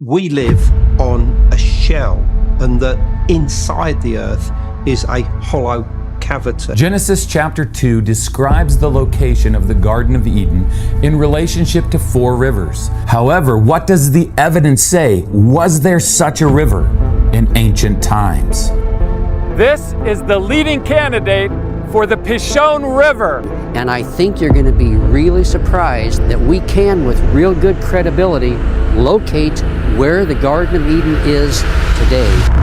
we live on a shell and that inside the earth is a hollow cavity. Genesis chapter 2 describes the location of the Garden of Eden in relationship to 4 rivers. However, what does the evidence say? Was there such a river in ancient times? This is the leading candidate for the Pishon River. And I think you're going to be really surprised that we can, with real good credibility, locate where the Garden of Eden is today.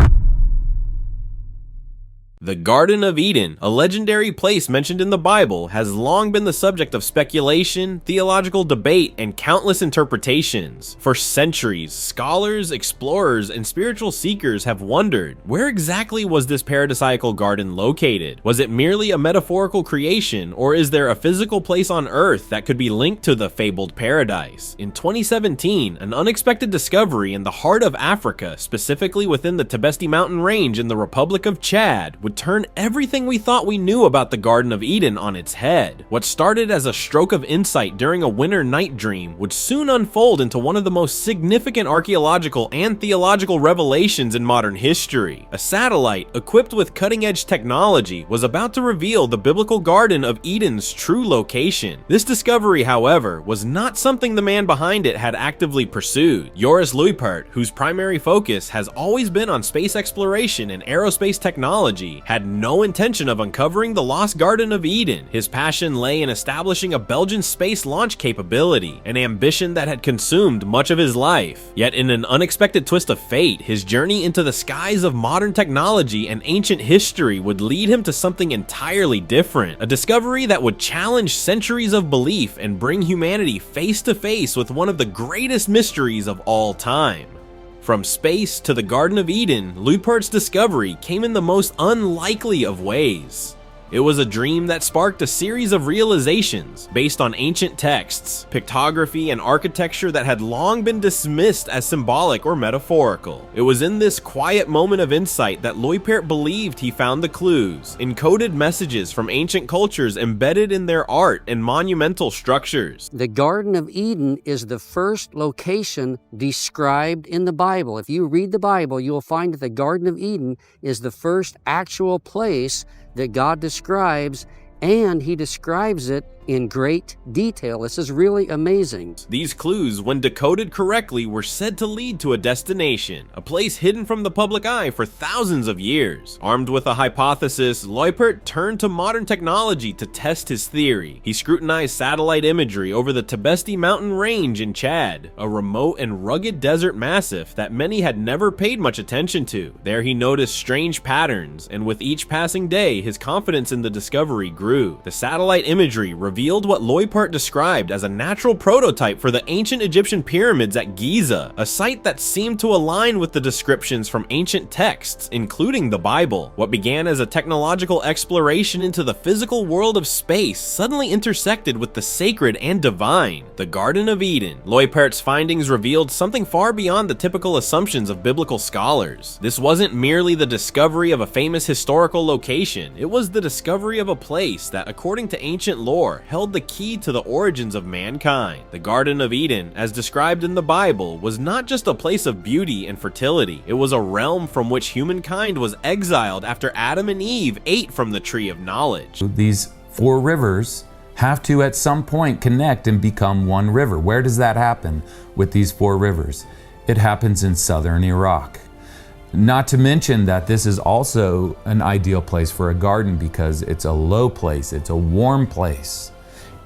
The Garden of Eden, a legendary place mentioned in the Bible, has long been the subject of speculation, theological debate, and countless interpretations. For centuries, scholars, explorers, and spiritual seekers have wondered, where exactly was this paradisiacal garden located? Was it merely a metaphorical creation, or is there a physical place on Earth that could be linked to the fabled paradise? In 2017, an unexpected discovery in the heart of Africa, specifically within the Tibesti Mountain Range in the Republic of Chad, would turn everything we thought we knew about the Garden of Eden on its head. What started as a stroke of insight during a winter night dream would soon unfold into one of the most significant archaeological and theological revelations in modern history. A satellite equipped with cutting-edge technology was about to reveal the biblical Garden of Eden's true location. This discovery, however, was not something the man behind it had actively pursued. Joris Luijperdt, whose primary focus has always been on space exploration and aerospace technology, had no intention of uncovering the lost Garden of Eden. His passion lay in establishing a Belgian space launch capability, an ambition that had consumed much of his life. Yet in an unexpected twist of fate, his journey into the skies of modern technology and ancient history would lead him to something entirely different, a discovery that would challenge centuries of belief and bring humanity face to face with one of the greatest mysteries of all time. From space to the Garden of Eden, Luijperdt's discovery came in the most unlikely of ways. It was a dream that sparked a series of realizations based on ancient texts, pictography, and architecture that had long been dismissed as symbolic or metaphorical. It was in this quiet moment of insight that Luijperdt believed he found the clues, encoded messages from ancient cultures embedded in their art and monumental structures. The Garden of Eden is the first location described in the Bible. If you read the Bible, you will find that the Garden of Eden is the first actual place that God describes, and he describes it in great detail. This is really amazing. These clues, when decoded correctly, were said to lead to a destination, a place hidden from the public eye for thousands of years. Armed with a hypothesis, Luijperdt turned to modern technology to test his theory. He scrutinized satellite imagery over the Tibesti Mountain Range in Chad, a remote and rugged desert massif that many had never paid much attention to. There he noticed strange patterns, and with each passing day, his confidence in the discovery grew. The satellite imagery revealed what Luijperdt described as a natural prototype for the ancient Egyptian pyramids at Giza, a site that seemed to align with the descriptions from ancient texts, including the Bible. What began as a technological exploration into the physical world of space suddenly intersected with the sacred and divine, the Garden of Eden. Luijperdt's findings revealed something far beyond the typical assumptions of biblical scholars. This wasn't merely the discovery of a famous historical location, it was the discovery of a place that, according to ancient lore, held the key to the origins of mankind. The Garden of Eden, as described in the Bible, was not just a place of beauty and fertility. It was a realm from which humankind was exiled after Adam and Eve ate from the tree of knowledge. These 4 rivers have to at some point connect and become one river. Where does that happen with these 4 rivers? It happens in southern Iraq. Not to mention that this is also an ideal place for a garden because it's a low place, it's a warm place.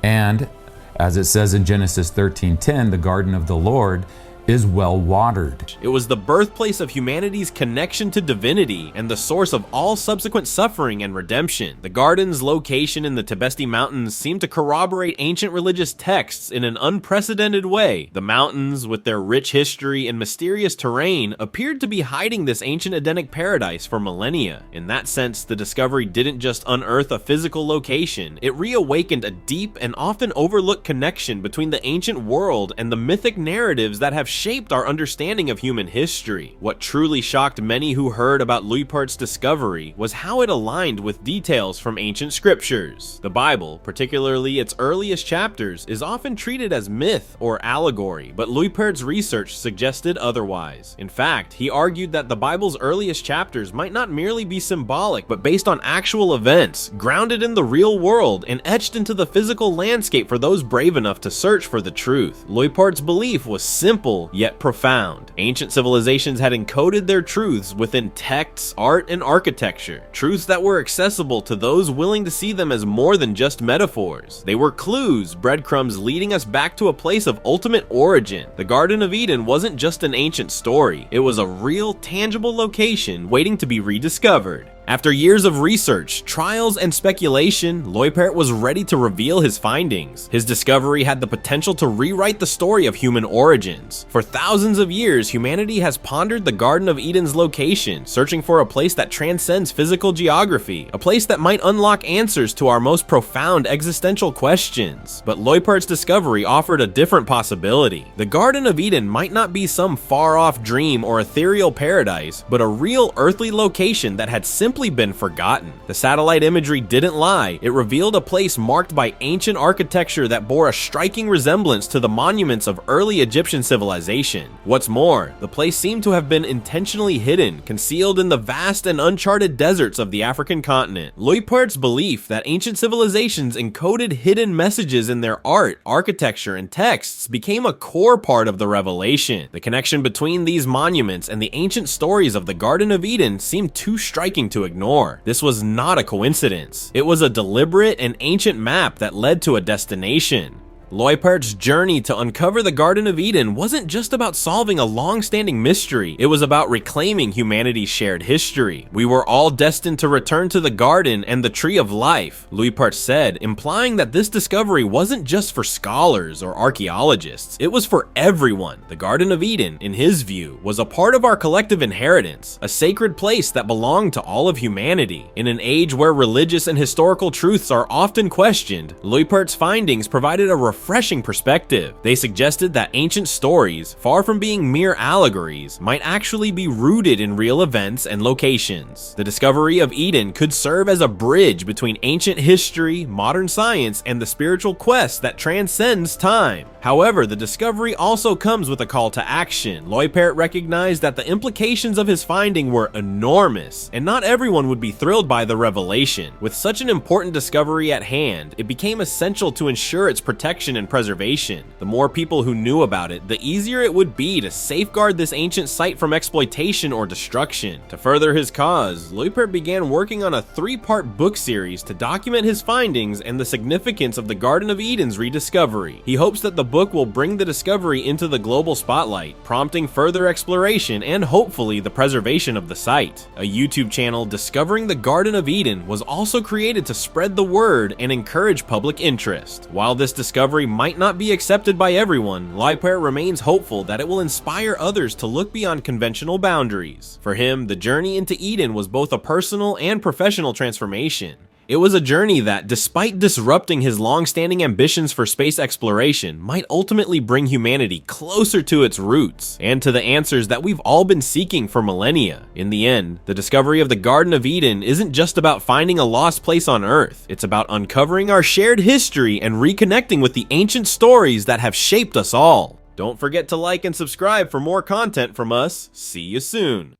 And as it says in Genesis 13:10, the garden of the Lord is well watered. It was the birthplace of humanity's connection to divinity and the source of all subsequent suffering and redemption. The garden's location in the Tibesti Mountains seemed to corroborate ancient religious texts in an unprecedented way. The mountains, with their rich history and mysterious terrain, appeared to be hiding this ancient Edenic paradise for millennia. In that sense, the discovery didn't just unearth a physical location, it reawakened a deep and often overlooked connection between the ancient world and the mythic narratives that have shaped our understanding of human history. What truly shocked many who heard about Luypert's discovery was how it aligned with details from ancient scriptures. The Bible, particularly its earliest chapters, is often treated as myth or allegory, but Luypert's research suggested otherwise. In fact, he argued that the Bible's earliest chapters might not merely be symbolic, but based on actual events, grounded in the real world and etched into the physical landscape for those brave enough to search for the truth. Luypert's belief was simple yet profound. Ancient civilizations had encoded their truths within texts, art, and architecture, truths that were accessible to those willing to see them as more than just metaphors. They were clues, breadcrumbs leading us back to a place of ultimate origin. The Garden of Eden wasn't just an ancient story, it was a real, tangible location waiting to be rediscovered. After years of research, trials, and speculation, Luypert was ready to reveal his findings. His discovery had the potential to rewrite the story of human origins. For thousands of years, humanity has pondered the Garden of Eden's location, searching for a place that transcends physical geography, a place that might unlock answers to our most profound existential questions. But Luypert's discovery offered a different possibility. The Garden of Eden might not be some far-off dream or ethereal paradise, but a real earthly location that had simply been forgotten. The satellite imagery didn't lie. It revealed a place marked by ancient architecture that bore a striking resemblance to the monuments of early Egyptian civilization. What's more, the place seemed to have been intentionally hidden, concealed in the vast and uncharted deserts of the African continent. Luypert's belief that ancient civilizations encoded hidden messages in their art, architecture, and texts became a core part of the revelation. The connection between these monuments and the ancient stories of the Garden of Eden seemed too striking to ignore. This was not a coincidence. It was a deliberate and ancient map that led to a destination. Luypert's journey to uncover the Garden of Eden wasn't just about solving a long-standing mystery, it was about reclaiming humanity's shared history. We were all destined to return to the garden and the tree of life, Luypert said, implying that this discovery wasn't just for scholars or archaeologists, it was for everyone. The Garden of Eden, in his view, was a part of our collective inheritance, a sacred place that belonged to all of humanity. In an age where religious and historical truths are often questioned, Luypert's findings provided a refreshing perspective. They suggested that ancient stories, far from being mere allegories, might actually be rooted in real events and locations. The discovery of Eden could serve as a bridge between ancient history, modern science, and the spiritual quest that transcends time. However, the discovery also comes with a call to action. Luypert recognized that the implications of his finding were enormous, and not everyone would be thrilled by the revelation. With such an important discovery at hand, it became essential to ensure its protection and preservation. The more people who knew about it, the easier it would be to safeguard this ancient site from exploitation or destruction. To further his cause, Luypert began working on a 3-part book series to document his findings and the significance of the Garden of Eden's rediscovery. He hopes that the book will bring the discovery into the global spotlight, prompting further exploration and hopefully the preservation of the site. A YouTube channel, Discovering the Garden of Eden, was also created to spread the word and encourage public interest. While this discovery might not be accepted by everyone, Luypert remains hopeful that it will inspire others to look beyond conventional boundaries. For him, the journey into Eden was both a personal and professional transformation. It was a journey that, despite disrupting his long-standing ambitions for space exploration, might ultimately bring humanity closer to its roots and to the answers that we've all been seeking for millennia. In the end, the discovery of the Garden of Eden isn't just about finding a lost place on Earth. It's about uncovering our shared history and reconnecting with the ancient stories that have shaped us all. Don't forget to like and subscribe for more content from us. See you soon.